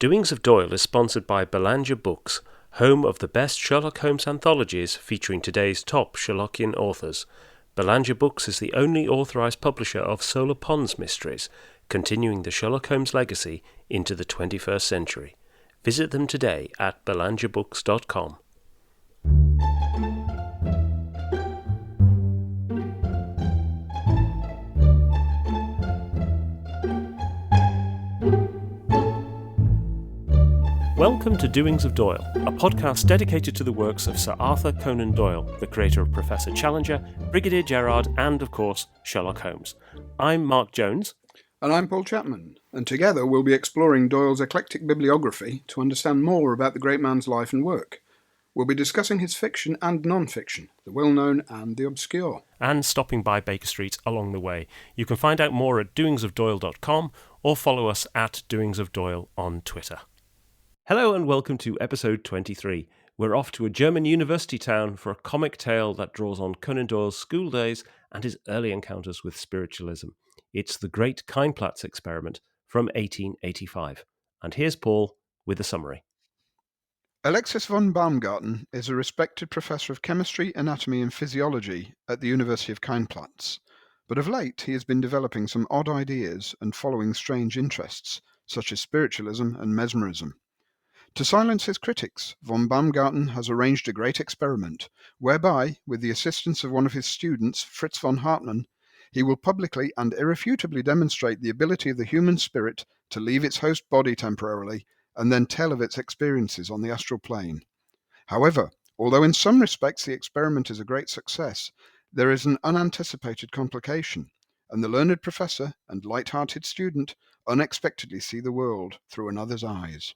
Doings of Doyle is sponsored by Belanger Books, home of the best Sherlock Holmes anthologies featuring today's top Sherlockian authors. Belanger Books is the only authorised publisher of Solar Ponds mysteries, continuing the Sherlock Holmes legacy into the 21st century. Visit them today at belangerbooks.com. Welcome to Doings of Doyle, a podcast dedicated to the works of Sir Arthur Conan Doyle, the creator of Professor Challenger, Brigadier Gerard, and, of course, Sherlock Holmes. I'm Mark Jones. And I'm Paul Chapman, and together we'll be exploring Doyle's eclectic bibliography to understand more about the great man's life and work. We'll be discussing his fiction and non-fiction, the well-known and the obscure. And stopping by Baker Street along the way. You can find out more at doingsofdoyle.com or follow us at Doings of Doyle on Twitter. Hello and welcome to episode 23. We're off to a German university town for a comic tale that draws on Conan Doyle's school days and his early encounters with spiritualism. It's the Great Keinplatz Experiment from 1885. And here's Paul with a summary. Alexis von Baumgarten is a respected professor of chemistry, anatomy and physiology at the University of Keinplatz. But of late he has been developing some odd ideas and following strange interests, such as spiritualism and mesmerism. To silence his critics, von Baumgarten has arranged a great experiment, whereby, with the assistance of one of his students, Fritz von Hartmann, he will publicly and irrefutably demonstrate the ability of the human spirit to leave its host body temporarily and then tell of its experiences on the astral plane. However, although in some respects the experiment is a great success, there is an unanticipated complication, and the learned professor and light-hearted student unexpectedly see the world through another's eyes.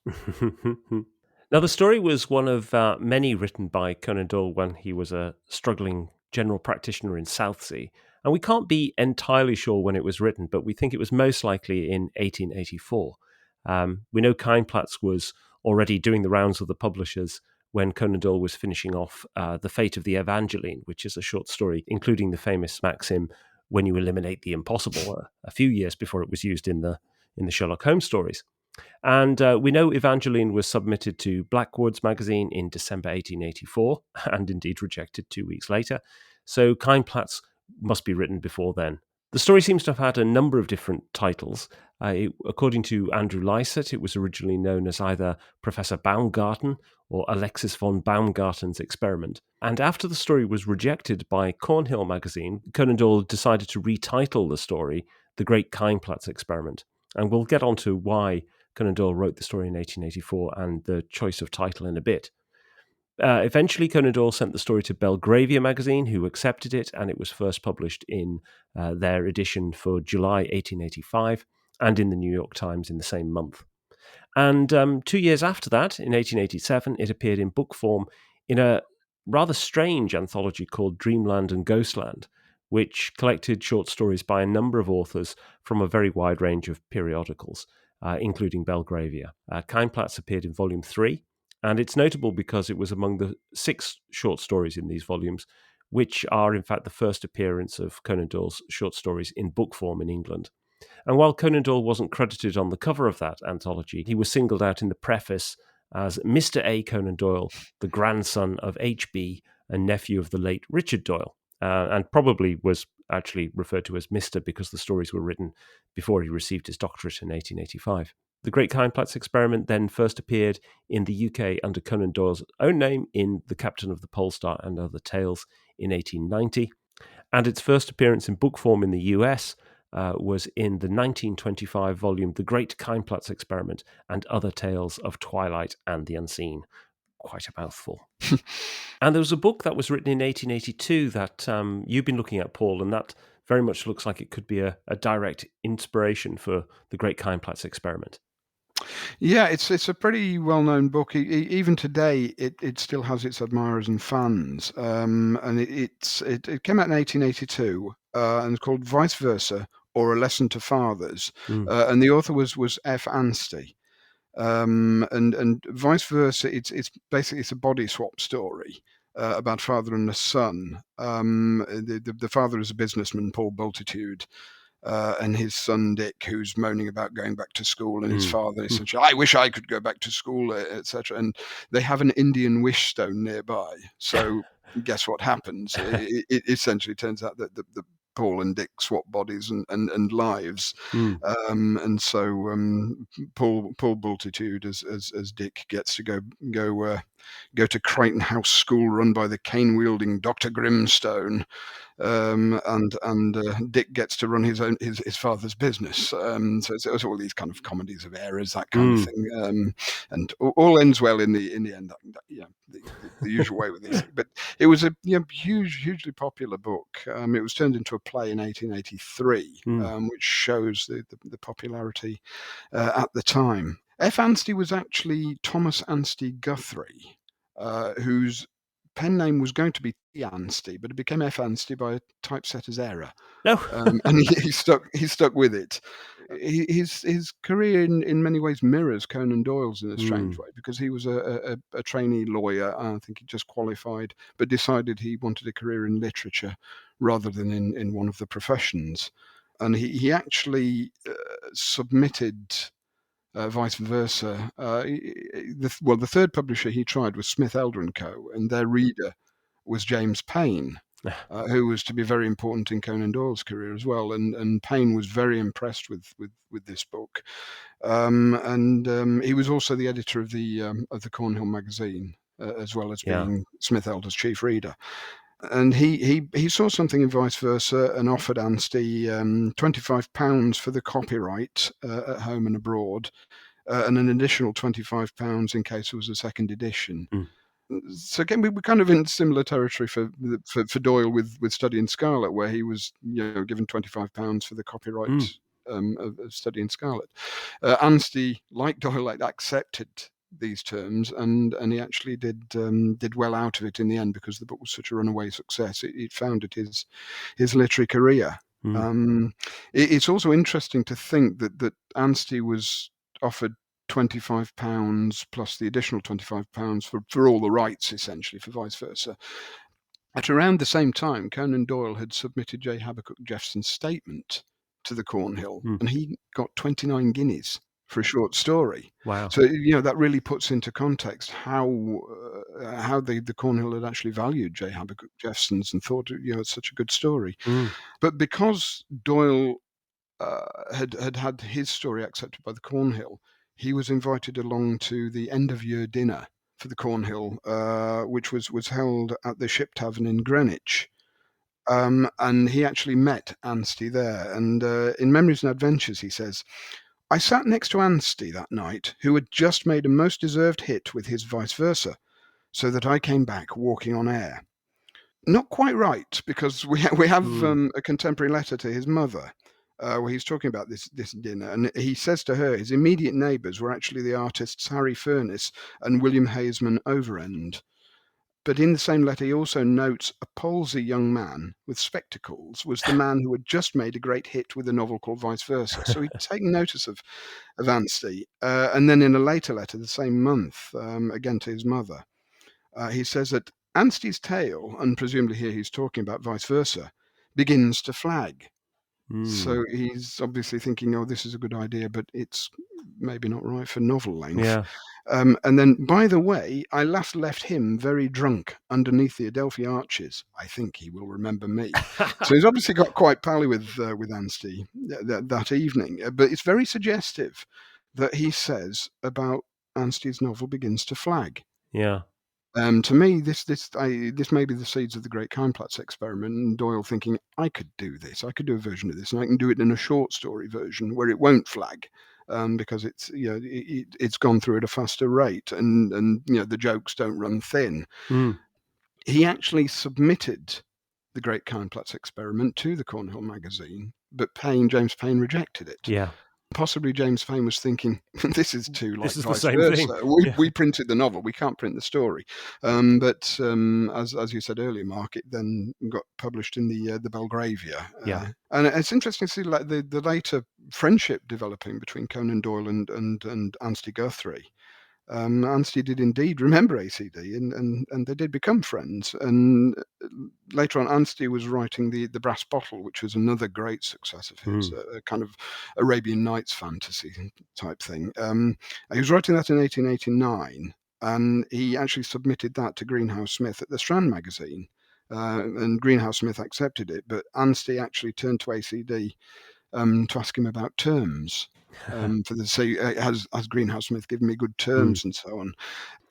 Now, the story was one of many written by Conan Doyle when he was a struggling general practitioner in Southsea, and we can't be entirely sure when it was written, but we think it was most likely in 1884. We know Keinplatz was already doing the rounds of the publishers when Conan Doyle was finishing off The Fate of the Evangeline, which is a short story, including the famous maxim, "When you eliminate the impossible," a few years before it was used in the Sherlock Holmes stories. And we know Evangeline was submitted to Blackwood's magazine in December 1884, and indeed rejected 2 weeks later. So Keinplatz must be written before then. The story seems to have had a number of different titles. According to Andrew Lycett, it was originally known as either Professor Baumgarten or Alexis von Baumgarten's Experiment. And after the story was rejected by Cornhill magazine, Conan Doyle decided to retitle the story The Great Keinplatz Experiment. And we'll get on to why Conan Doyle wrote the story in 1884 and the choice of title in a bit. Eventually, Conan Doyle sent the story to Belgravia magazine, who accepted it, and it was first published in their edition for July 1885 and in the New York Times in the same month. And 2 years after that, in 1887, it appeared in book form in a rather strange anthology called Dreamland and Ghostland, which collected short stories by a number of authors from a very wide range of periodicals, including Belgravia. Keinplatz appeared in Volume 3, and it's notable because it was among the 6 short stories in these volumes, which are in fact the first appearance of Conan Doyle's short stories in book form in England. And while Conan Doyle wasn't credited on the cover of that anthology, he was singled out in the preface as Mr. A. Conan Doyle, the grandson of H.B. and nephew of the late Richard Doyle, and probably was actually referred to as Mr. because the stories were written before he received his doctorate in 1885. The Great Keinplatz Experiment then first appeared in the UK under Conan Doyle's own name in The Captain of the Polestar and Other Tales in 1890, and its first appearance in book form in the US was in the 1925 volume The Great Keinplatz Experiment and Other Tales of Twilight and the Unseen. Quite a mouthful. And there was a book that was written in 1882 that you've been looking at, Paul, and that very much looks like it could be a direct inspiration for The Great Keinplatz Experiment. Yeah, it's a pretty well-known book. Even today, it still has its admirers and fans. And it came out in 1882 and it's called Vice Versa, or A Lesson to Fathers. And the author was F. Anstey. And Vice Versa, it's basically a body swap story about father and a son. The father is a businessman, Paul Bultitude, and his son Dick, who's moaning about going back to school, and his father essentially, I wish I could go back to school, etc. And they have an Indian wish stone nearby. So guess what happens? It essentially turns out that the Paul and Dick swap bodies and lives, and so Paul Bultitude as Dick gets to go to Crichton House School run by the cane-wielding Dr. Grimstone, and Dick gets to run his father's business. So it's all these kind of comedies of errors, that kind of thing, and all ends well in the end. The usual way with these things. But it was a hugely popular book. It was turned into a play in 1883, which shows the popularity at the time. F. Anstey was actually Thomas Anstey Guthrie, whose pen name was going to be T. Anstey, but it became F. Anstey by a typesetter's error. No. And he stuck with it. His career in many ways mirrors Conan Doyle's in a strange way, because he was a trainee lawyer. I think he just qualified, but decided he wanted a career in literature rather than in one of the professions. And he actually submitted vice versa. The third publisher he tried was Smith Elder & Co., and their reader was James Payn, who was to be very important in Conan Doyle's career as well. And Payn was very impressed with this book. And he was also the editor of the Cornhill magazine, as well as being Smith Elder's chief reader. And he saw something in vice versa and offered Anstey £25 for the copyright at home and abroad, and an additional £25 in case there was a second edition. So again, we were kind of in similar territory for Doyle with Study in Scarlet, where he was given £25 for the copyright of Study in Scarlet. Anstey, like Doyle, accepted these terms, and he actually did well out of it in the end, because the book was such a runaway success. It founded his literary career. It's also interesting to think that Anstey was offered £25 plus the additional £25 for all the rights, essentially, for vice versa. At around the same time, Conan Doyle had submitted J. Habakkuk Jeffson's statement to the Cornhill, and he got 29 guineas for a short story. Wow. So that really puts into context how the Cornhill had actually valued J. Habakkuk Jeffson's and thought it's such a good story. But because Doyle had his story accepted by the Cornhill, he was invited along to the end of year dinner for the Cornhill, which was held at the Ship Tavern in Greenwich. And he actually met Anstey there. And in Memories and Adventures, he says, I sat next to Anstey that night, who had just made a most deserved hit with his vice versa, so that I came back walking on air. Not quite right, because we have a contemporary letter to his mother, where he's talking about this dinner, and he says to her his immediate neighbours were actually the artists Harry Furniss and William Haysman Overend. But in the same letter, he also notes a palsy young man with spectacles was the man who had just made a great hit with a novel called Vice Versa. So he'd taken notice of Anstey. And then in a later letter, the same month, again to his mother, he says that Anstey's tale, and presumably here he's talking about Vice Versa, begins to flag. So he's obviously thinking, oh, this is a good idea, but it's maybe not right for novel length. Yeah. And then, by the way, I last left him very drunk underneath the Adelphi arches. I think he will remember me. So he's obviously got quite pally with Anstey that evening. But it's very suggestive that he says about Anstey's novel begins to flag. Yeah. To me, this may be the seeds of the Great Keinplatz Experiment, and Doyle thinking, I could do this. I could do a version of this, and I can do it in a short story version where it won't flag, because it's gone through at a faster rate, and the jokes don't run thin. He actually submitted the Great Keinplatz Experiment to the Cornhill magazine, but James Payn rejected it. Yeah. Possibly James Payn was thinking, this is too like This is the vice same versa. thing. We printed the novel, we can't print the story. But as you said earlier, Mark, it then got published in the Belgravia. And it's interesting to see like the later friendship developing between Conan Doyle and Anstey Guthrie. Anstey did indeed remember ACD, and they did become friends. And later on, Anstey was writing the Brass Bottle, which was another great success of his, a kind of Arabian Nights fantasy type thing. He was writing that in 1889, and he actually submitted that to Greenhouse Smith at the Strand magazine. And Greenhouse Smith accepted it, but Anstey actually turned to ACD to ask him about terms. For the say, has Greenhouse Smith given me good terms and so on?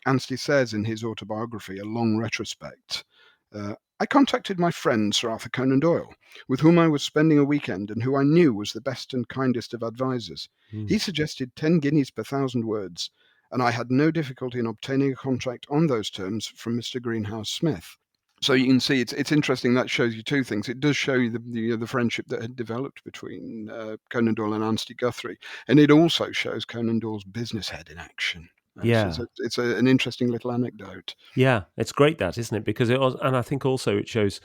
Anstey says in his autobiography, A Long Retrospect, I contacted my friend Sir Arthur Conan Doyle, with whom I was spending a weekend and who I knew was the best and kindest of advisers. He suggested 10 guineas per 1,000 words, and I had no difficulty in obtaining a contract on those terms from Mr. Greenhouse Smith. So you can see it's interesting. That shows you two things. It does show you the friendship that had developed between Conan Doyle and Anstey Guthrie, and it also shows Conan Doyle's business head in action. Yeah. It's an interesting little anecdote. Yeah, it's great that, isn't it? Because and I think also it shows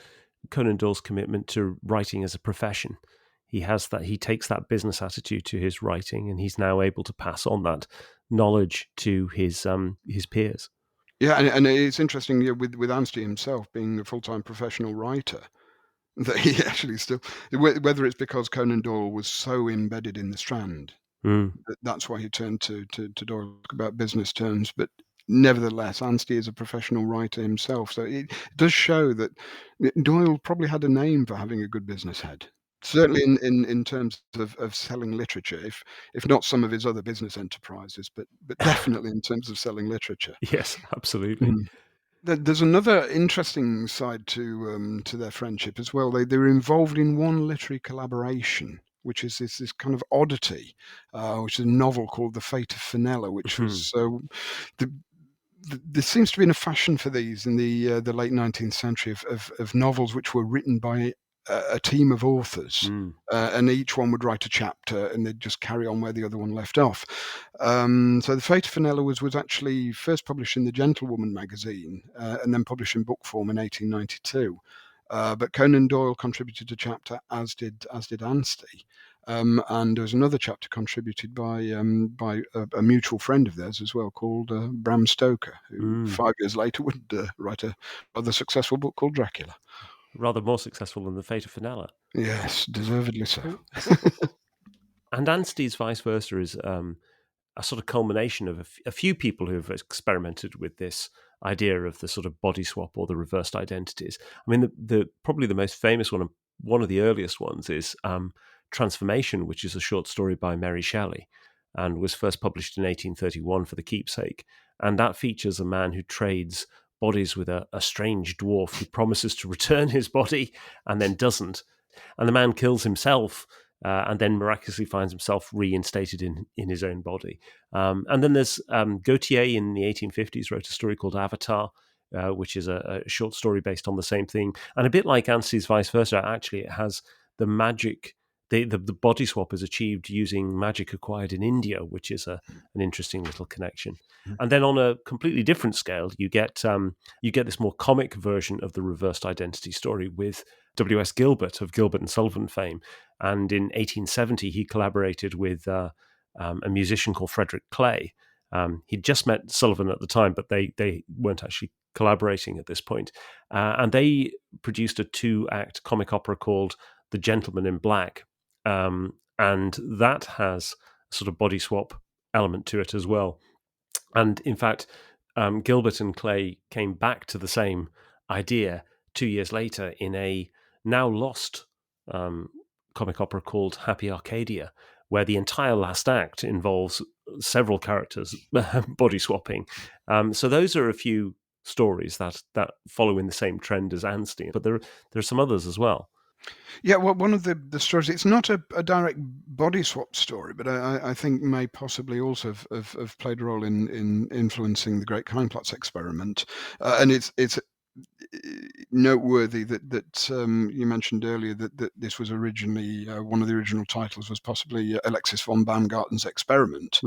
Conan Doyle's commitment to writing as a profession. He has that. He takes that business attitude to his writing, and he's now able to pass on that knowledge to his peers. Yeah, and it's interesting with Anstey himself being a full-time professional writer, that he actually still, whether it's because Conan Doyle was so embedded in the Strand, that's why he turned to Doyle about business terms. But nevertheless, Anstey is a professional writer himself, so it does show that Doyle probably had a name for having a good business head. Certainly in terms of selling literature, if not some of his other business enterprises, but definitely in terms of selling literature. Yes, absolutely. Mm. There's another interesting side to their friendship as well. They were involved in one literary collaboration, which is this kind of oddity, which is a novel called The Fate of Fenella, which was the, there seems to be a fashion for these in the late 19th century of novels which were written by a team of authors, and each one would write a chapter, and they'd just carry on where the other one left off. So The Fate of Fenella was actually first published in the Gentlewoman magazine, and then published in book form in 1892. But Conan Doyle contributed a chapter, as did Anstey. And there was another chapter contributed by a mutual friend of theirs as well, called Bram Stoker, who 5 years later would write a rather successful book called Dracula. Rather more successful than The Fate of Fenella. Yes, deservedly so. And Anstey's Vice Versa is a sort of culmination of a few people who have experimented with this idea of the sort of body swap or the reversed identities. I mean, the probably the most famous one, and one of the earliest ones, is Transformation, which is a short story by Mary Shelley, and was first published in 1831 for the Keepsake. And that features a man who trades bodies with a strange dwarf who promises to return his body and then doesn't. And the man kills himself and then miraculously finds himself reinstated in his own body. And then there's Gautier in the 1850s wrote a story called Avatar, which is a short story based on the same thing. And a bit like Anstey's Vice Versa, actually, it has the magic. The body swap is achieved using magic acquired in India, which is an interesting little connection. And then on a completely different scale, you get this more comic version of the reversed identity story with W.S. Gilbert of Gilbert and Sullivan fame. And in 1870, he collaborated with a musician called Frederick Clay. He'd just met Sullivan at the time, but they weren't actually collaborating at this point. And they produced a 2-act comic opera called The Gentleman in Black. And that has a sort of body swap element to it as well. And in fact, Gilbert and Clay came back to the same idea 2 years later in a now lost comic opera called Happy Arcadia, where the entire last act involves several characters body swapping. So those are a few stories that follow in the same trend as Anstey, but there are some others as well. Yeah, well, one of the stories, it's not a direct body swap story, but I think may possibly also have played a role in influencing the Great Keinplatz Experiment. And it's noteworthy that you mentioned earlier that this was originally, one of the original titles was possibly Alexis von Baumgarten's Experiment.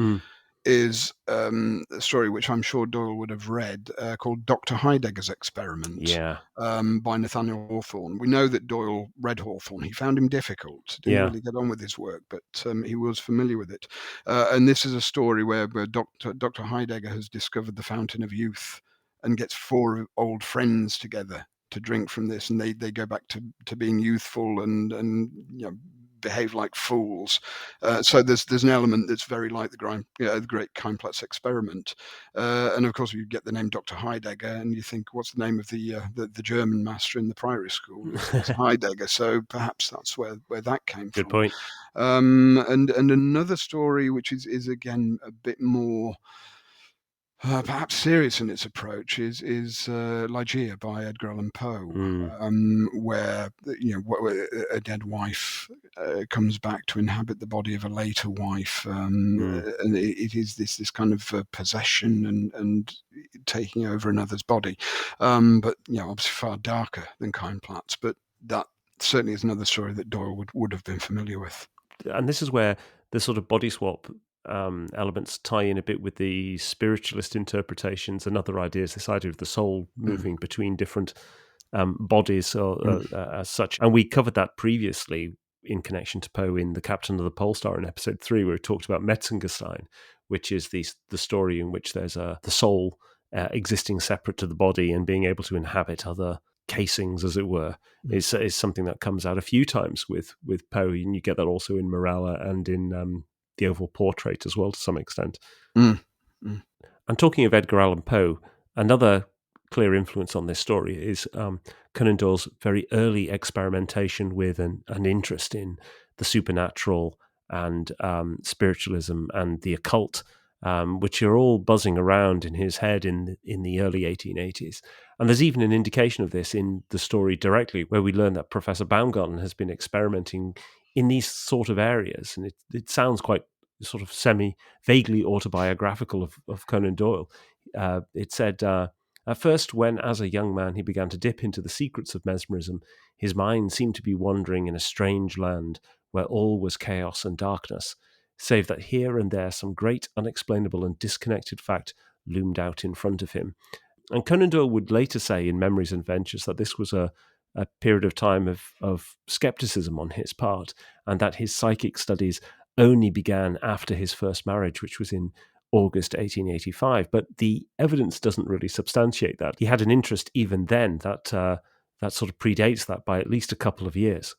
is a story which I'm sure Doyle would have read, called Dr. Heidegger's Experiment, Yeah. by Nathaniel Hawthorne. We know that Doyle read Hawthorne. He found him difficult, didn't Yeah. really get on with his work, but he was familiar with it. And this is a story where Dr. Heidegger has discovered the fountain of youth and gets four old friends together to drink from this, and they go back to being youthful and behave like fools. So there's an element that's very like the Great Keinplatz Experiment, and of course you get the name Dr. Heidegger, and you think, what's the name of the German master in the primary school? It's Heidegger. So perhaps that's where that came Good from. point. And another story which is again a bit more perhaps serious in its approach is Lydia by Edgar Allan Poe, where where a dead wife comes back to inhabit the body of a later wife, and it is this kind of possession and taking over another's body, but obviously far darker than Keinplatz. But that certainly is another story that Doyle would have been familiar with. And this is where the sort of body swap elements tie in a bit with the spiritualist interpretations and other ideas, this idea of the soul moving between different bodies as such. And we covered that previously in connection to Poe in The Captain of the Polestar in episode 3, where we talked about Metzingestein, which is the story in which there's the soul existing separate to the body and being able to inhabit other casings, as it were, is something that comes out a few times with Poe, and you get that also in Morella and in The Oval Portrait as well to some extent. Mm. Mm. And talking of Edgar Allan Poe, another clear influence on this story is Conan Doyle's very early experimentation with an interest in the supernatural and spiritualism and the occult, which are all buzzing around in his head in the early 1880s. And there's even an indication of this in the story directly, where we learn that Professor Baumgarten has been experimenting in these sort of areas. And it sounds quite sort of vaguely autobiographical of Conan Doyle. It said, at first, when as a young man he began to dip into the secrets of mesmerism, his mind seemed to be wandering in a strange land where all was chaos and darkness, save that here and there some great unexplainable and disconnected fact loomed out in front of him. And Conan Doyle would later say in Memories and Ventures that this was a period of time of skepticism on his part, and that his psychic studies only began after his first marriage, which was in August 1885. But the evidence doesn't really substantiate that. He had an interest even then that sort of predates that by at least a couple of years.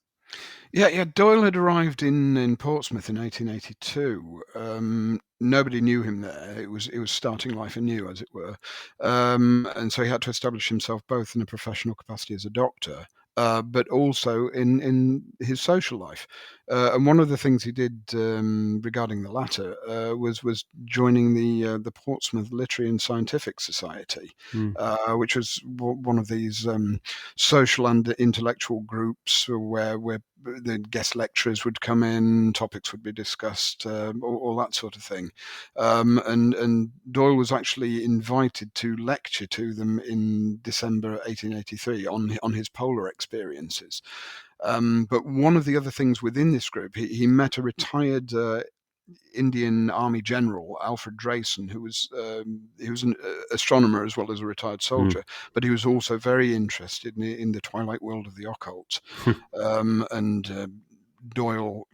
Yeah. Doyle had arrived in Portsmouth in 1882. Nobody knew him there. It was starting life anew, as it were, and so he had to establish himself both in a professional capacity as a doctor, but also in his social life. And one of the things he did regarding the latter was joining the Portsmouth Literary and Scientific Society, which was one of these social and intellectual groups where the guest lecturers would come in, topics would be discussed, all that sort of thing. And Doyle was actually invited to lecture to them in December 1883 on his polar experiences. But one of the other things within this group, he met a retired Indian Army General, Alfred Drayson, who was he was an astronomer as well as a retired soldier, but he was also very interested in the twilight world of the occult. And Doyle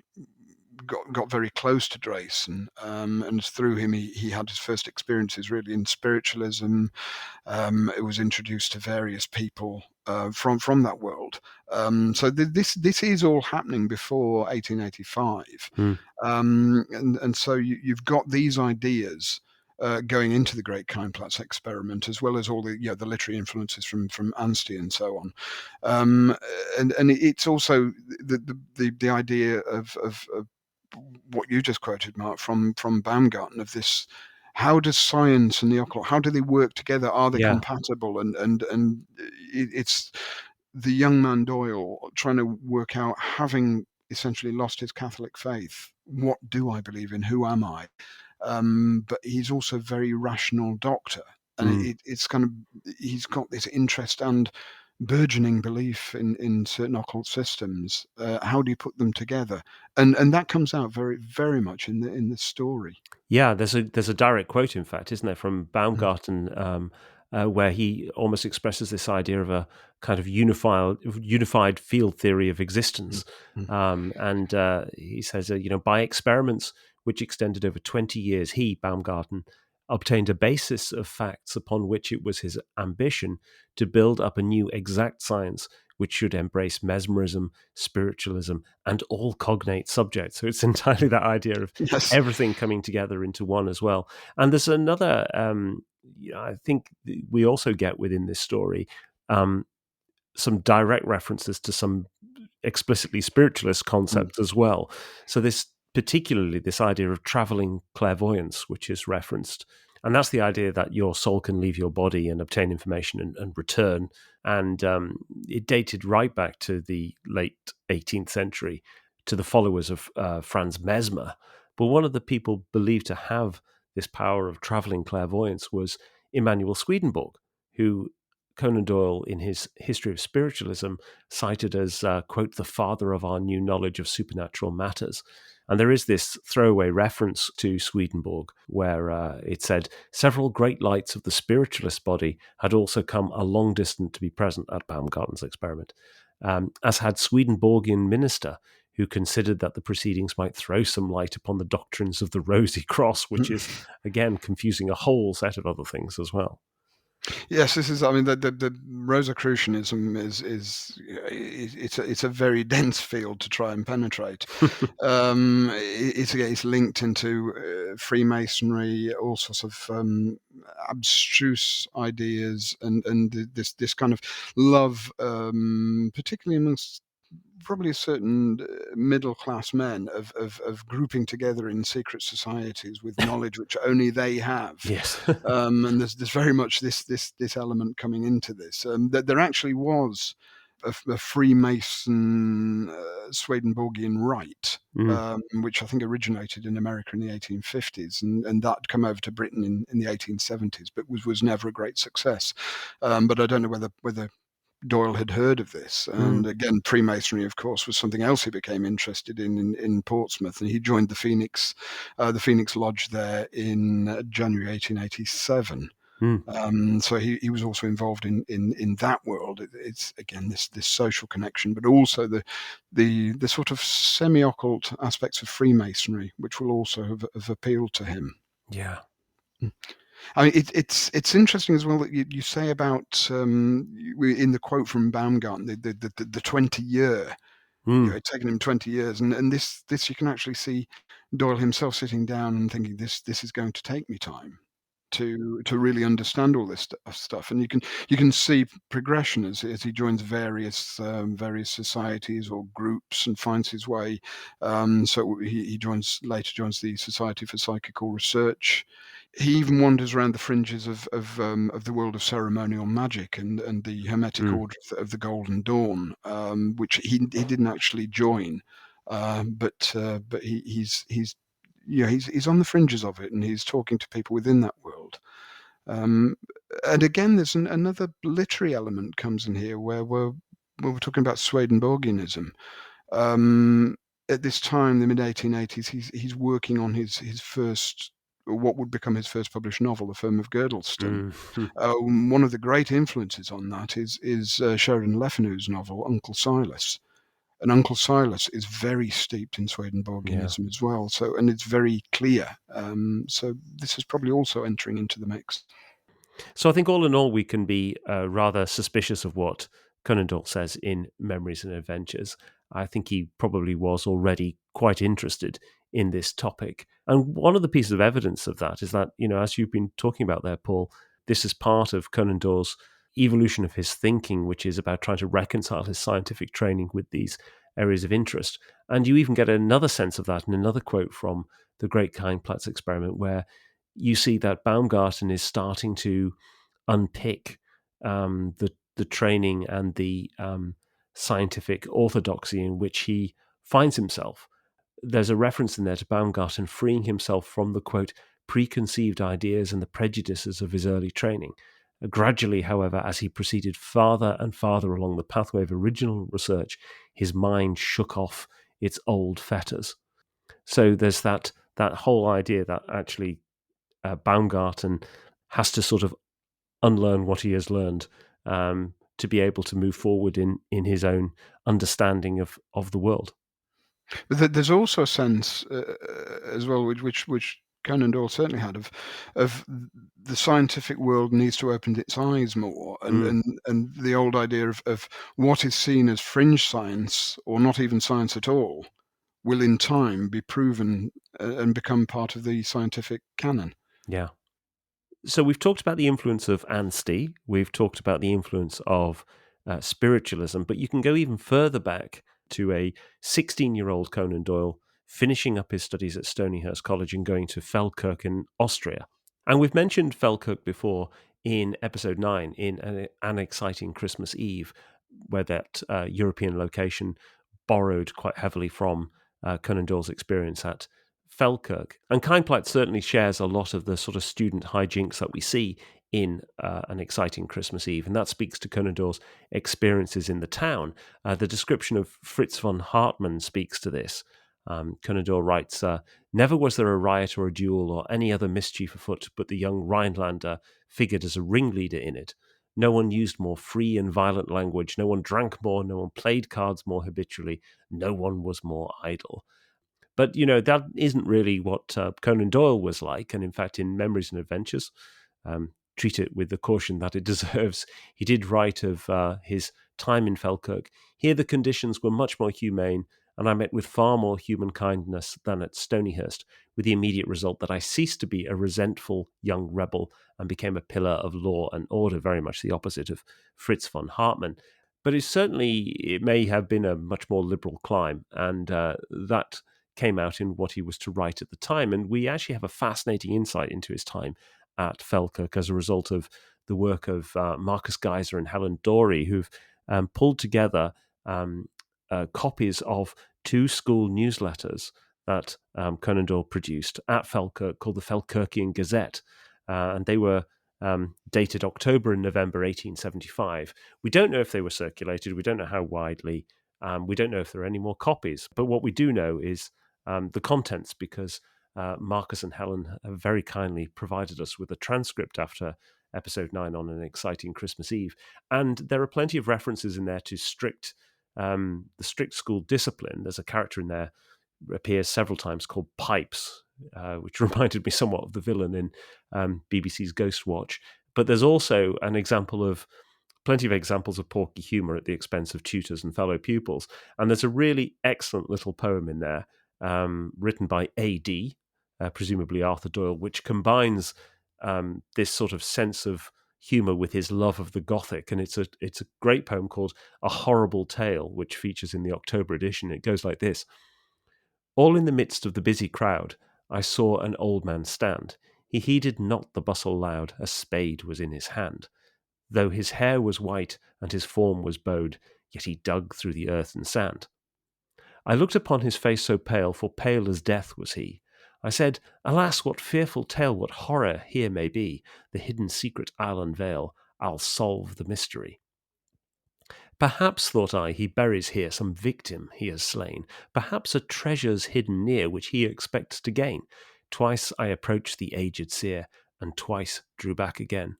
got very close to Drayson, and through him he had his first experiences really in spiritualism. It was introduced to various people from that world. So this is all happening before 1885, and so you've got these ideas going into the Great Keinplatz Experiment, as well as all the literary influences from Anstey and so on, and it's also the idea of what you just quoted, Mark, from Baumgarten, of this. How does science and the occult, how do they work together? Are they compatible? And it's the young man Doyle trying to work out, having essentially lost his Catholic faith, what do I believe in? Who am I? But he's also a very rational doctor, and it's kind of, he's got this interest and burgeoning belief in certain occult systems. How do you put them together? And that comes out very, very much in the story. Yeah, there's a direct quote, in fact, isn't there, from Mm, Baumgarten, where he almost expresses this idea of a kind of unified field theory of mm, existence, mm. and he says, by experiments which extended over 20 years, he, Baumgarten, obtained a basis of facts upon which it was his ambition to build up a new exact science which should embrace mesmerism, spiritualism, and all cognate subjects. So it's entirely that idea of Yes. everything coming together into one as well. And there's another, I think we also get within this story um, some direct references to some explicitly spiritualist Mm, concepts as well. So particularly this idea of traveling clairvoyance, which is referenced. And that's the idea that your soul can leave your body and obtain information and return. And it dated right back to the late 18th century to the followers of Franz Mesmer. But one of the people believed to have this power of traveling clairvoyance was Emmanuel Swedenborg, who Conan Doyle, in his History of Spiritualism, cited as, quote, the father of our new knowledge of supernatural matters. And there is this throwaway reference to Swedenborg where it said, several great lights of the spiritualist body had also come a long distance to be present at Baumgarten's experiment, as had Swedenborgian minister, who considered that the proceedings might throw some light upon the doctrines of the Rosy Cross, which is, mm. again, confusing a whole set of other things as well. Yes, this is. I mean, the Rosicrucianism is it's a very dense field to try and penetrate. It's linked into Freemasonry, all sorts of abstruse ideas, and this kind of love, particularly amongst probably certain middle class men of grouping together in secret societies with knowledge which only they have. Yes. And there's very much this element coming into this. That there actually was a Freemason Swedenborgian rite, Mm. which I think originated in America in the 1850s, and that come over to Britain in the 1870s, but was never a great success. But I don't know whether Doyle had heard of this. Mm. And again, Freemasonry, of course, was something else he became interested in Portsmouth, and he joined the Phoenix Lodge there in January 1887. Mm. So he was also involved in that world. It's again this social connection, but also the sort of semi-occult aspects of Freemasonry, which will also have appealed to him. Yeah. I mean, it's interesting as well that you say about in the quote from Baumgarten the 20-year. Mm. It's taken him 20 years, and this you can actually see Doyle himself sitting down and thinking this is going to take me time to really understand all this stuff, and you can see progression as he joins various societies or groups and finds his way. So he later joins the Society for Psychical Research. He even wanders around the fringes of the world of ceremonial magic and the Hermetic Mm. Order of the Golden Dawn, which he didn't actually join, but he's he's on the fringes of it, and he's talking to people within that world. Um, and again, there's another literary element comes in here where we're talking about Swedenborgianism. Um, at this time, the mid 1880s, he's working on his first, what would become his first published novel, The Firm of Girdleston. Mm. One of the great influences on that is Sheridan Le Fanu's novel Uncle Silas. And Uncle Silas is very steeped in Yeah. Swedenborgianism as well. So, and it's very clear. So this is probably also entering into the mix. So I think all in all, we can be rather suspicious of what Conan Doyle says in Memories and Adventures. I think he probably was already quite interested in this topic. And one of the pieces of evidence of that is that, as you've been talking about there, Paul, this is part of Conan Doyle's evolution of his thinking, which is about trying to reconcile his scientific training with these areas of interest. And you even get another sense of that in another quote from the Great Keinplatz Experiment, where you see that Baumgarten is starting to unpick the training and the scientific orthodoxy in which he finds himself. There's a reference in there to Baumgarten freeing himself from the quote preconceived ideas and the prejudices of his early training. Gradually, however, as he proceeded farther and farther along the pathway of original research, his mind shook off its old fetters. So there's that whole idea that actually Baumgarten has to sort of unlearn what he has learned to be able to move forward in his own understanding of the world. But there's also a sense as well, which Conan Doyle certainly had, of the scientific world needs to open its eyes more, and the old idea of what is seen as fringe science, or not even science at all, will in time be proven and become part of the scientific canon. Yeah. So we've talked about the influence of Anstey. We've talked about the influence of spiritualism, but you can go even further back to a 16-year-old Conan Doyle finishing up his studies at Stonyhurst College and going to Felkirk in Austria. And we've mentioned Felkirk before in episode 9 in An Exciting Christmas Eve, where that European location borrowed quite heavily from Conan Doyle's experience at Felkirk. And Keinplatz certainly shares a lot of the sort of student hijinks that we see in An Exciting Christmas Eve, and that speaks to Conan Doyle's experiences in the town. The description of Fritz von Hartmann speaks to this. Conan Doyle writes, "Never was there a riot or a duel or any other mischief afoot, but the young Rhinelander figured as a ringleader in it. No one used more free and violent language, no one drank more, no one played cards more habitually, no one was more idle." But, that isn't really what Conan Doyle was like. And in fact, in Memories and Adventures, treat it with the caution that it deserves, he did write of his time in Falkirk. Here the conditions were much more humane, and I met with far more human kindness than at Stonyhurst, with the immediate result that I ceased to be a resentful young rebel and became a pillar of law and order, very much the opposite of Fritz von Hartmann. But it may have been a much more liberal climb, and that came out in what he was to write at the time. And we actually have a fascinating insight into his time at Falkirk as a result of the work of Marcus Geiser and Helen Dorey, who've pulled together copies of 2 school newsletters that Conan Doyle produced at Falkirk called the Felkirkian Gazette. And they were dated October and November 1875. We don't know if they were circulated. We don't know how widely. We don't know if there are any more copies. But what we do know is the contents, because Marcus and Helen have very kindly provided us with a transcript after episode 9 on An Exciting Christmas Eve. And there are plenty of references in there to the strict school discipline. There's a character in there appears several times called Pipes, which reminded me somewhat of the villain in BBC's Ghost Watch. But there's also plenty of examples of porky humour at the expense of tutors and fellow pupils. And there's a really excellent little poem in there written by A.D., presumably Arthur Doyle, which combines this sort of sense of humour with his love of the Gothic. And it's a great poem called A Horrible Tale, which features in the October edition. It goes like this. All in the midst of the busy crowd, I saw an old man stand. He heeded not the bustle loud, a spade was in his hand. Though his hair was white and his form was bowed, yet he dug through the earth and sand. I looked upon his face so pale, for pale as death was he. I said, Alas, what fearful tale, what horror here may be, the hidden secret I'll unveil, I'll solve the mystery. Perhaps, thought I, he buries here some victim he has slain, perhaps a treasure's hidden near which he expects to gain. Twice I approached the aged seer, and twice drew back again.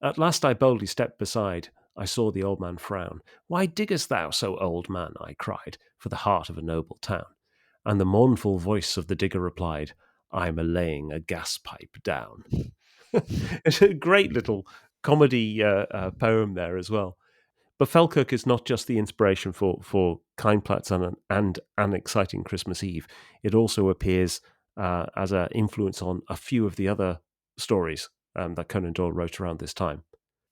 At last I boldly stepped beside. I saw the old man frown. Why diggest thou so, old man? I cried, for the heart of a noble town. And the mournful voice of the digger replied, I'm a-laying a gas pipe down. It's a great little comedy poem there as well. But Falkirk is not just the inspiration for Keinplatz and An Exciting Christmas Eve. It also appears as an influence on a few of the other stories that Conan Doyle wrote around this time.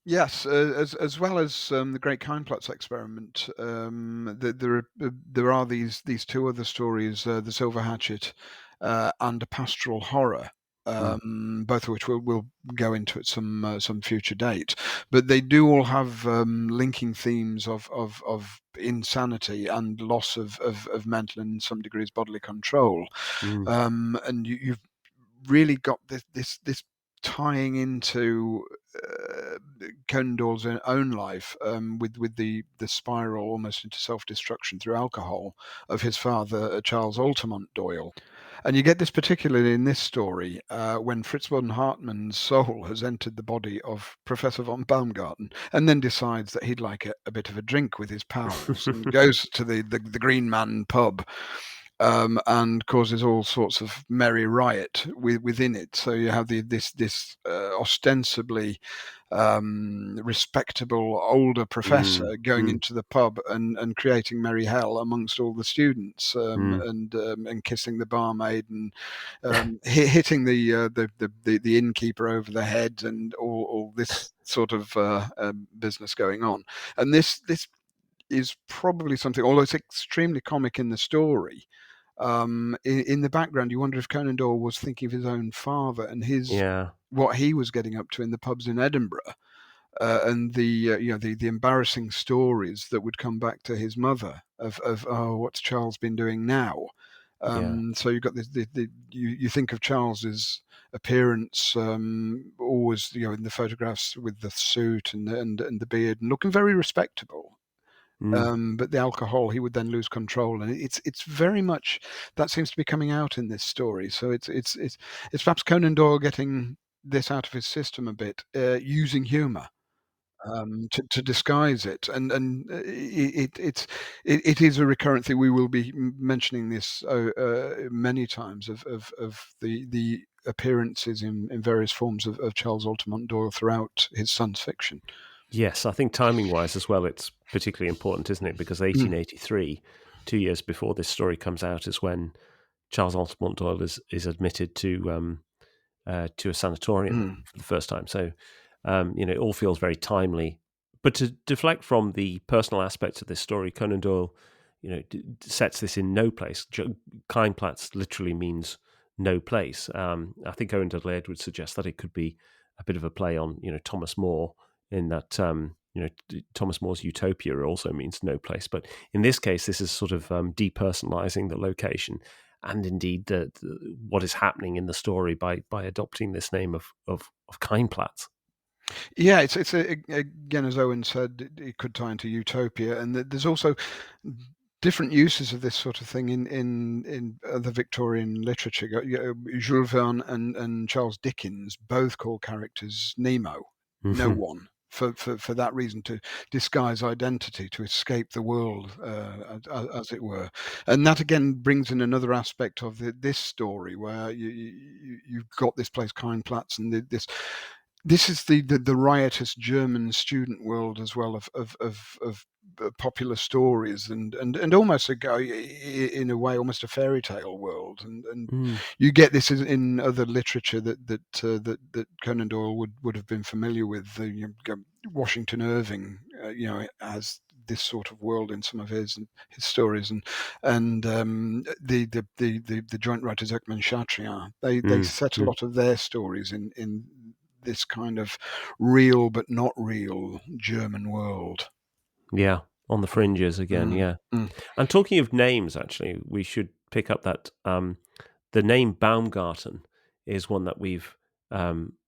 Yes, as well as the Great Keinplatz Experiment, there are these 2 other stories, the Silver Hatchet and a Pastoral Horror, both of which we'll go into at some future date. But they do all have linking themes of insanity and loss of mental and in some degrees bodily control, and you've really got this tying into Conan Doyle's own life, with the spiral almost into self-destruction through alcohol of his father, Charles Altamont Doyle. And you get this particularly in this story, when Fritz von Hartmann's soul has entered the body of Professor von Baumgarten, and then decides that he'd like a bit of a drink with his pals, and goes to the Green Man pub, and causes all sorts of merry riot within it. So you have this ostensibly respectable older professor going into the pub and creating merry hell amongst all the students, and kissing the barmaid, and hitting the innkeeper over the head, and all this sort of business going on. And this is probably something, although it's extremely comic in the story, in the background, you wonder if Conan Doyle was thinking of his own father and what he was getting up to in the pubs in Edinburgh, and the embarrassing stories that would come back to his mother of what's Charles been doing now. So you've got this. You think of Charles's appearance, always in the photographs with the suit and the beard, and looking very respectable. But the alcohol, he would then lose control, and it's very much that seems to be coming out in this story. So it's perhaps Conan Doyle getting this out of his system a bit, using humour to disguise it, and it is a recurrent thing. We will be mentioning this many times of the appearances in various forms of Charles Altamont Doyle throughout his son's fiction. Yes, I think timing-wise as well, it's particularly important, isn't it? Because 1883, 2 years before this story comes out, is when Charles Altamont Doyle is admitted to a sanatorium for the first time. So, it all feels very timely. But to deflect from the personal aspects of this story, Conan Doyle, sets this in no place. Keinplatz literally means no place. I think Owen Dudley-Ed would suggest that it could be a bit of a play on, Thomas More, in that Thomas More's Utopia also means no place, but in this case, this is sort of depersonalizing the location and indeed what is happening in the story by adopting this name of Keinplatz. Yeah, it's again, as Owen said, it could tie into Utopia, and there's also different uses of this sort of thing in other Victorian literature. Jules Verne and Charles Dickens both call characters Nemo, no one. For that reason, to disguise identity, to escape the world, as it were. And that again brings in another aspect of this story, where you've got this place Keinplatz, and this is the riotous German student world as well, of popular stories, and almost in a way almost a fairy tale world, and you get this in other literature that Conan Doyle would have been familiar with. Washington Irving, has this sort of world in some of his stories, and the joint writers Ekman Chatrian, they set a lot of their stories in this kind of real but not real German world. Yeah, on the fringes again, yeah. And talking of names, actually, we should pick up that the name Baumgarten is one that we've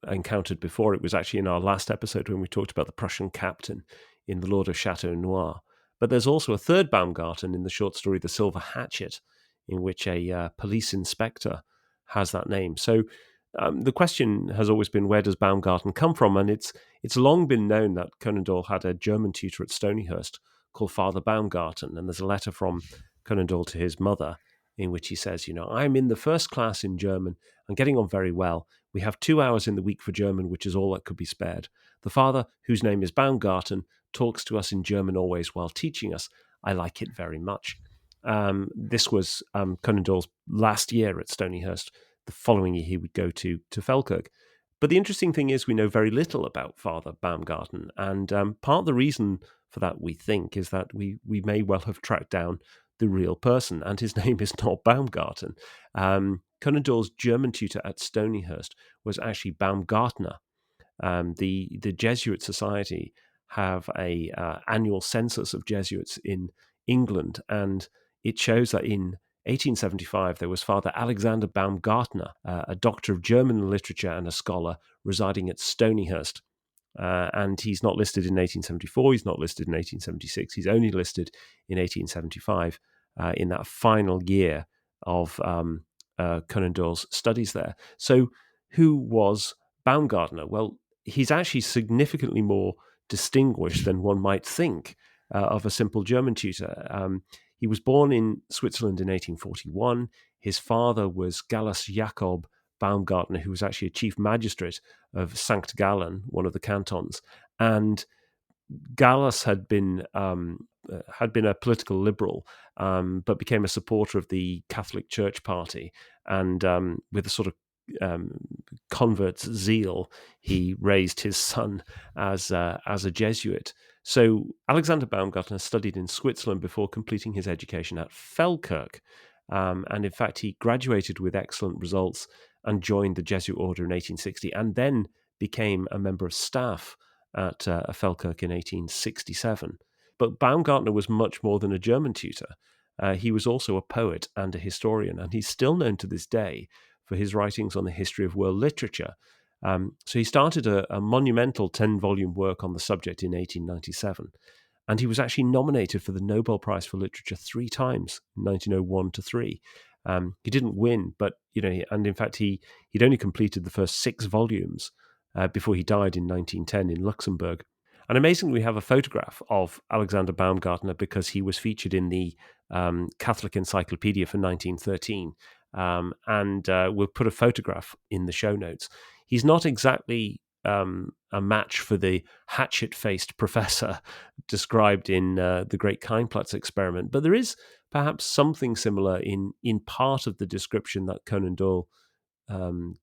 encountered before. It was actually in our last episode when we talked about the Prussian captain in The Lord of Chateau Noir. But there's also a third Baumgarten in the short story The Silver Hatchet, in which a police inspector has that name. So the question has always been, where does Baumgarten come from? And it's long been known that Conan Doyle had a German tutor at Stonyhurst called Father Baumgarten, and there's a letter from Conan Doyle to his mother in which he says, I'm in the first class in German and getting on very well. We have 2 hours in the week for German, which is all that could be spared. The father, whose name is Baumgarten, talks to us in German always while teaching us. I like it very much. This was Conan Doyle's last year at Stonyhurst. The following year, he would go to Falkirk. But the interesting thing is we know very little about Father Baumgarten. And part of the reason for that, we think, is that we may well have tracked down the real person, and his name is not Baumgarten. Conan Doyle's German tutor at Stonyhurst was actually Baumgartner. The Jesuit Society have a annual census of Jesuits in England, and it shows that in 1875, there was Father Alexander Baumgartner, a doctor of German literature and a scholar residing at Stonyhurst. And he's not listed in 1874, he's not listed in 1876, he's only listed in 1875 in that final year of Conan Doyle's studies there. So who was Baumgartner? Well, he's actually significantly more distinguished than one might think of a simple German tutor. He was born in Switzerland in 1841. His father was Gallus Jakob Baumgartner, who was actually a chief magistrate of Sankt Gallen, one of the cantons. And Gallus had been a political liberal, but became a supporter of the Catholic Church Party, and with a sort of convert's zeal, he raised his son as a Jesuit. So Alexander Baumgartner studied in Switzerland before completing his education at Felkirk, and in fact he graduated with excellent results and joined the Jesuit order in 1860, and then became a member of staff at Felkirk in 1867. But Baumgartner was much more than a German tutor. He was also a poet and a historian, and he's still known to this day for his writings on the history of world literature. So he started a monumental 10-volume work on the subject in 1897, and he was actually nominated for the Nobel Prize for Literature 3 times, 1901 to 3. He didn't win, but and in fact he'd only completed the first 6 volumes before he died in 1910 in Luxembourg. And amazingly, we have a photograph of Alexander Baumgartner because he was featured in the Catholic Encyclopedia for 1913. And we'll put a photograph in the show notes. He's not exactly a match for the hatchet-faced professor described in the Great Keinplatz Experiment, but there is perhaps something similar in part of the description that Conan Doyle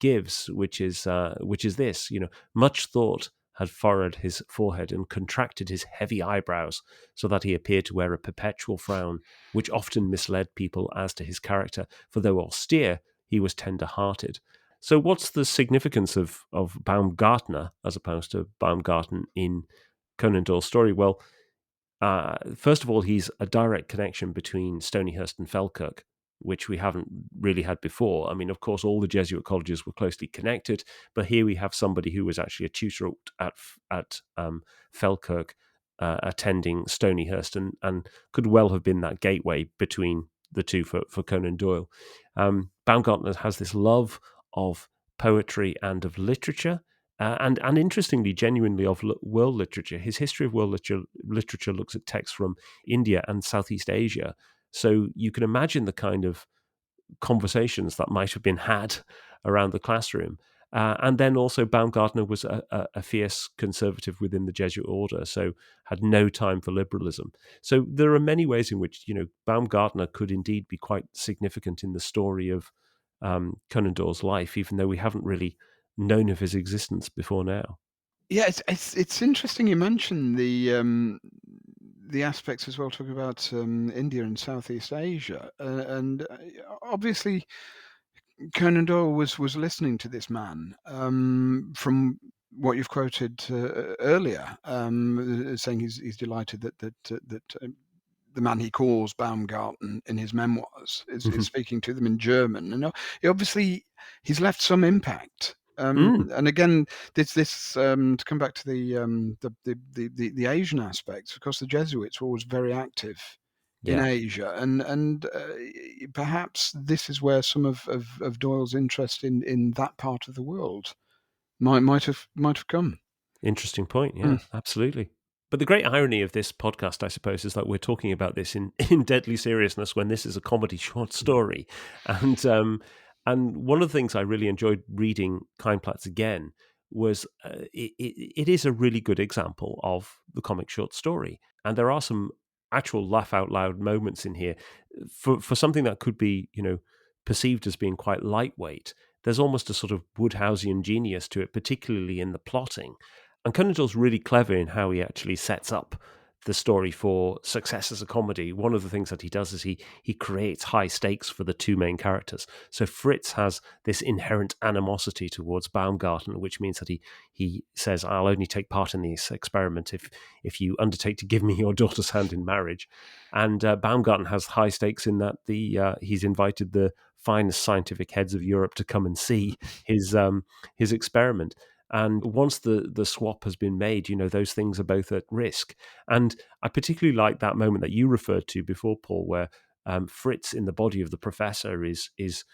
gives, which is this: much thought had furrowed his forehead and contracted his heavy eyebrows, so that he appeared to wear a perpetual frown, which often misled people as to his character. For though austere, he was tender-hearted. So, what's the significance of Baumgartner as opposed to Baumgarten in Conan Doyle's story? Well, first of all, he's a direct connection between Stonyhurst and Falkirk, which we haven't really had before. I mean, of course, all the Jesuit colleges were closely connected, but here we have somebody who was actually a tutor at Falkirk, attending Stonyhurst, and could well have been that gateway between the two for Conan Doyle. Baumgartner has this love of poetry and of literature, and interestingly, genuinely of world literature. His history of world literature looks at texts from India and Southeast Asia. So you can imagine the kind of conversations that might have been had around the classroom. And then also Baumgartner was a fierce conservative within the Jesuit order, so had no time for liberalism. So there are many ways in which Baumgartner could indeed be quite significant in the story of Conan Doyle's life, even though we haven't really known of his existence before now. Yeah, it's interesting you mentioned the aspects as well, talking about India and Southeast Asia, and obviously Conan Doyle was listening to this man from what you've quoted earlier, saying he's delighted that the man he calls Baumgarten in his memoirs is speaking to them in German, and he's left some impact. And again, this to come back to the Asian aspects. Of course, the Jesuits were always very active in Asia, and perhaps this is where some of Doyle's interest in that part of the world might have come. Interesting point. Yeah, absolutely. But the great irony of this podcast, I suppose, is that we're talking about this in deadly seriousness when this is a comedy short story. And one of the things I really enjoyed reading Keinplatz again was it is a really good example of the comic short story. And there are some actual laugh out loud moments in here for something that could be, perceived as being quite lightweight. There's almost a sort of Woodhouseian genius to it, particularly in the plotting. And Conan Doyle's really clever in how he actually sets up the story for success as a comedy. One of the things that he does is he creates high stakes for the two main characters. So Fritz has this inherent animosity towards Baumgarten, which means that he says, "I'll only take part in this experiment if you undertake to give me your daughter's hand in marriage." And Baumgarten has high stakes in that he's invited the finest scientific heads of Europe to come and see his experiment. And once the swap has been made, those things are both at risk. And I particularly like that moment that you referred to before, Paul, where Fritz in the body of the professor is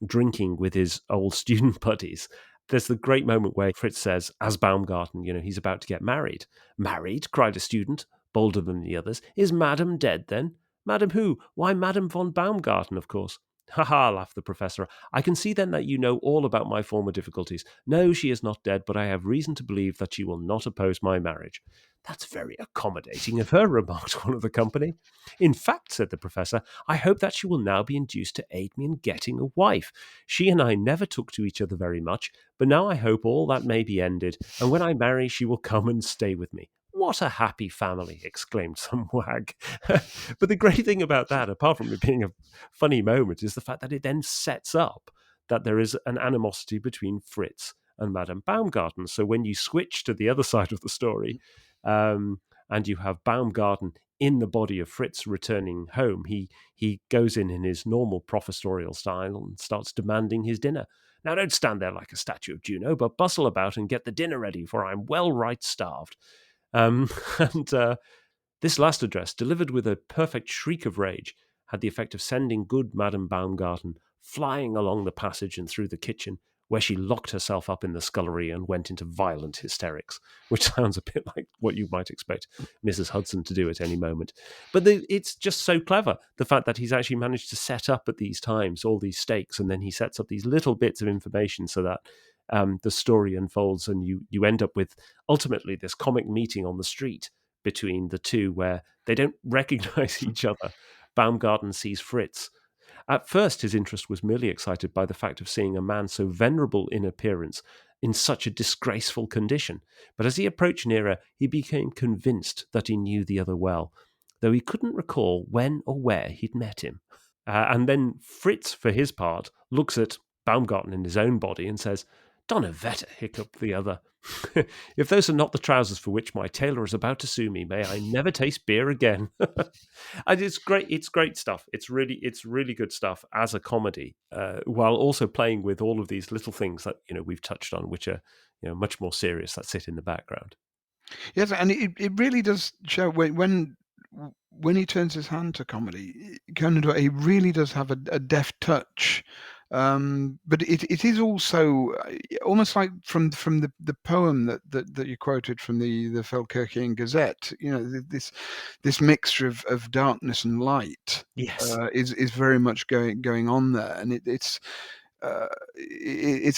drinking with his old student buddies. There's the great moment where Fritz says, as Baumgarten, he's about to get married. Married? Cried a student, bolder than the others. Is Madam dead, then? Madam who? Why, Madam von Baumgarten, of course. Ha ha, laughed the professor. I can see then that you know all about my former difficulties. No, she is not dead, but I have reason to believe that she will not oppose my marriage. That's very accommodating of her, remarked one of the company. In fact, said the professor, I hope that she will now be induced to aid me in getting a wife. She and I never took to each other very much, but now I hope all that may be ended, and when I marry she will come and stay with me. What a happy family, exclaimed some wag. But the great thing about that, apart from it being a funny moment, is the fact that it then sets up that there is an animosity between Fritz and Madame Baumgarten. So when you switch to the other side of the story, and you have Baumgarten in the body of Fritz returning home, he goes in his normal professorial style and starts demanding his dinner. Now don't stand there like a statue of Juno, but bustle about and get the dinner ready, for I'm well right starved. And this last address, delivered with a perfect shriek of rage, had the effect of sending good Madame Baumgarten flying along the passage and through the kitchen, where she locked herself up in the scullery and went into violent hysterics, which sounds a bit like what you might expect Mrs. Hudson to do at any moment. But it's just so clever, the fact that he's actually managed to set up at these times all these stakes, and then he sets up these little bits of information so that the story unfolds, and you end up with ultimately this comic meeting on the street between the two where they don't recognize each other. Baumgarten sees Fritz. At first, his interest was merely excited by the fact of seeing a man so venerable in appearance in such a disgraceful condition. But as he approached nearer, he became convinced that he knew the other well, though he couldn't recall when or where he'd met him. And then Fritz, for his part, looks at Baumgarten in his own body and says, Donnerwetter, hiccuped the other. If those are not the trousers for which my tailor is about to sue me, may I never taste beer again. And it's great. It's great stuff. It's really good stuff as a comedy, while also playing with all of these little things that we've touched on, which are much more serious, that sit in the background. Yes, and it really does show when he turns his hand to comedy, Conan Doyle, he really does have a deft touch. But it is also almost like from the poem that you quoted from the Felkirkian Gazette. This mixture of darkness and light Yes. is very much going on there, and it's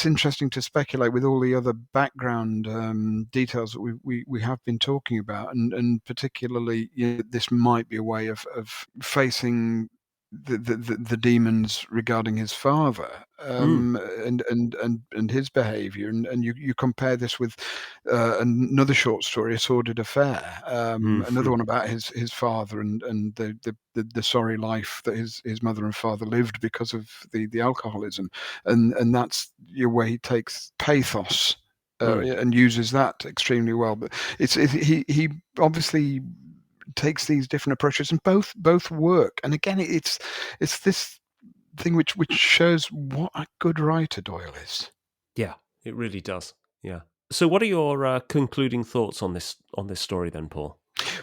interesting to speculate with all the other background details that we have been talking about, and particularly this might be a way of facing the demons regarding his father, Mm. and his behaviour, and you compare this with another short story, A Sordid Affair, another Mm. one about his father and the sorry life that his mother and father lived because of the alcoholism, and that's where he takes pathos. Mm. And uses that extremely well, but he obviously takes these different approaches, and both work. And again, it's this thing which shows what a good writer Doyle is. Yeah, it really does. Yeah. So, what are your concluding thoughts on this story, then, Paul?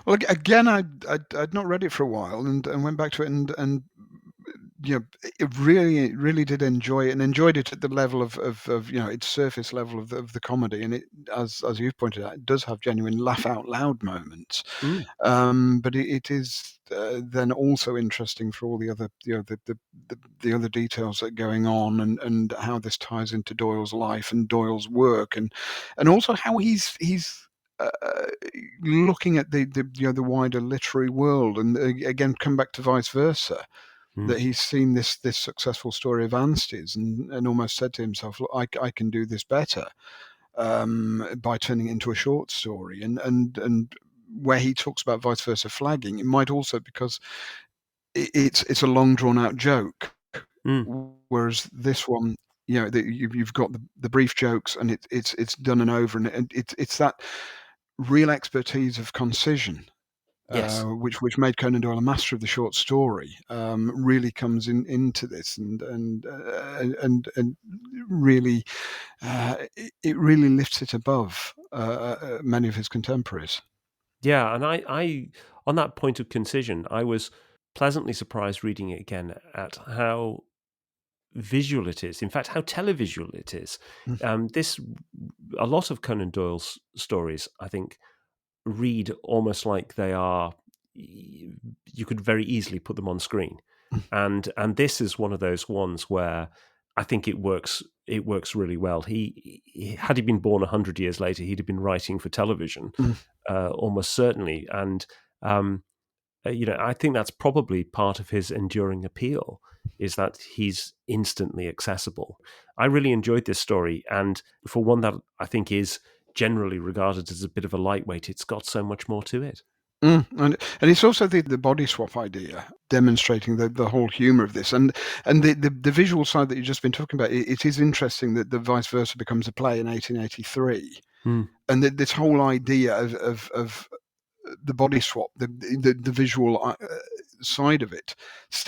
Well, again, I'd not read it for a while, and went back to it, and it really did enjoy it, and enjoyed it at the level of its surface level of the comedy, and it, as you've pointed out, it does have genuine laugh out loud moments. Mm. But it is then also interesting for all the other the other details that are going on, and how this ties into Doyle's life and Doyle's work, and also how he's looking at the wider literary world, and again come back to vice versa, Mm. that he's seen this successful story of Anstey's, and almost said to himself, look, I can do this better, by turning it into a short story, and where he talks about vice versa flagging, it might also because it's a long drawn out joke, Mm. whereas this one, you've got the brief jokes, and it's done and over, and it's that real expertise of concision, Yes. which made Conan Doyle a master of the short story, really comes into this, and really it really lifts it above many of his contemporaries. Yeah, and I on that point of concision, I was pleasantly surprised reading it again at how visual it is. In fact, how televisual it is. This a lot of Conan Doyle's stories, I think, read almost like they are. You could very easily put them on screen, and this is one of those ones where I think it works. It works really well. Had he been born 100 years later, he'd have been writing for television, almost certainly. And I think that's probably part of his enduring appeal is that he's instantly accessible. I really enjoyed this story, and for one that I think is generally regarded as a bit of a lightweight, it's got so much more to it. And it's also the body swap idea, demonstrating the whole humour of this, and the visual side that you've just been talking about. It is interesting that the Vice Versa becomes a play in 1883, and this whole idea of the body swap, the visual side of it,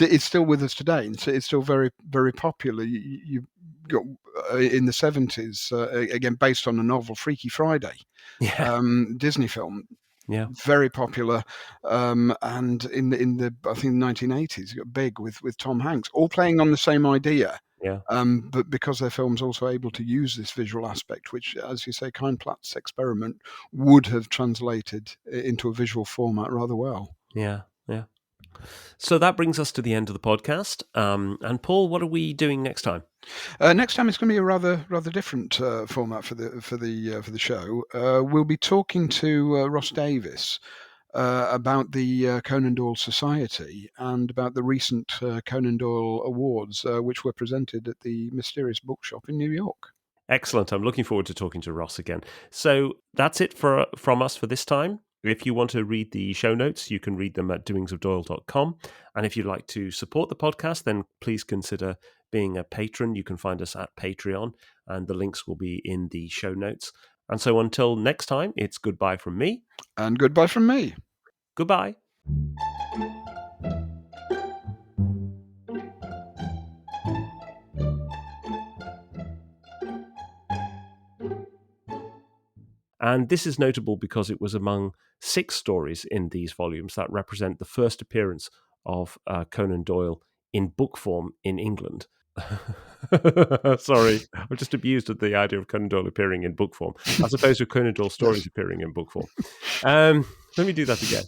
it's still with us today, and it's still very, very popular. You got in the 70s, again based on a novel, Freaky Friday, Yeah, Disney film. yeah, Very popular, and in the I think 1980s, it got big with Tom Hanks, all playing on the same idea. yeah. But because their film's also able to use this visual aspect, which, as you say, Keinplatz Experiment would have translated into a visual format rather well. Yeah, yeah. So that brings us to the end of the podcast. And Paul, what are we doing next time? Next time it's going to be a rather different format for the show. We'll be talking to Ross Davies about the Conan Doyle Society and about the recent Conan Doyle Awards, which were presented at the Mysterious Bookshop in New York. Excellent. I'm looking forward to talking to Ross again. So that's it from us for this time. If you want to read the show notes, you can read them at doingsofdoyle.com. And if you'd like to support the podcast, then please consider being a patron. You can find us at Patreon, and the links will be in the show notes. And so until next time, it's goodbye from me. And goodbye from me. Goodbye. And this is notable because it was among 6 stories in these volumes that represent the first appearance of Conan Doyle in book form in England. Sorry, I'm just abused at the idea of Conan Doyle appearing in book form, as opposed to Conan Doyle stories appearing in book form. Let me do that again.